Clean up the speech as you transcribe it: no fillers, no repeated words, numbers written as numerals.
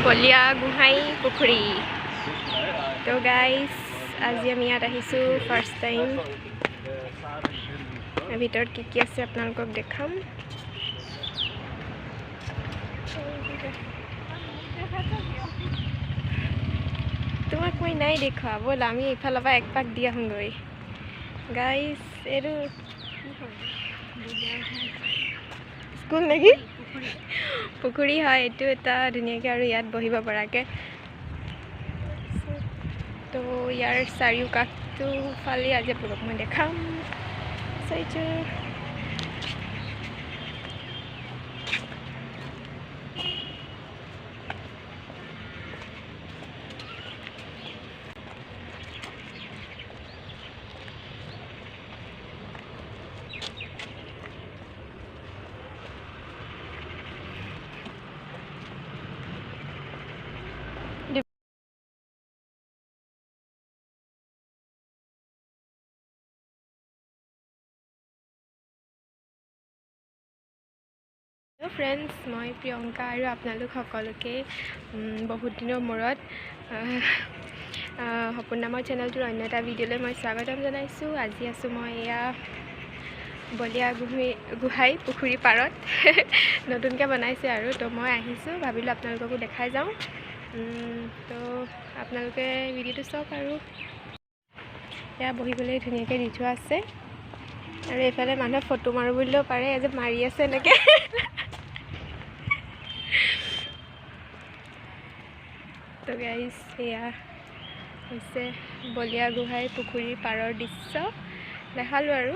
বলিয়া গোহাঁই পুখুৰী। তো গাইজ আজি আমি ইয়াত আহিছোঁ ফাৰ্ষ্ট টাইম। ভিতৰত কি আছে আপোনালোকক দেখাম। তোমাক মই নাই দেখুৱা, ব'ল আমি এইফালৰ পৰা এক পাক দি আহোঁগৈ। গাইজ এইটো স্কুল নেকি? পুখুৰী হয় এইটো এটা ধুনীয়াকৈ আৰু ইয়াত বহিব পৰাকৈ। তো ইয়াৰ চাৰিওকাষটো ফালে আজি আপোনালোকক মই দেখাম। চাইছোঁ ফ্ৰেণ্ডছ, মই প্ৰিয়ংকা আৰু আপোনালোক সকলোকে বহুত দিনৰ মূৰত সপোন নামৰ চেনেলটোৰ অন্য এটা ভিডিঅ'লৈ মই স্বাগতম জনাইছোঁ। আজি আছোঁ মই এয়া বলিয়া গোহাঁই পুখুৰী পাৰত। নতুনকৈ বনাইছে আৰু তো মই আহিছোঁ, ভাবিলোঁ আপোনালোককো দেখাই যাওঁ। তো আপোনালোকে ভিডিঅ'টো চাওক। আৰু এয়া বহিবলৈ ধুনীয়াকৈ দি থোৱা আছে। আৰু এইফালে মানুহে ফটো মাৰোঁ বুলিলেও পাৰে, যে মাৰি আছে এনেকৈ। তো গাইজ এয়া হৈছে বলিয়া গোহাঁই পুখুৰীৰ পাৰৰ দৃশ্য দেখালোঁ আৰু।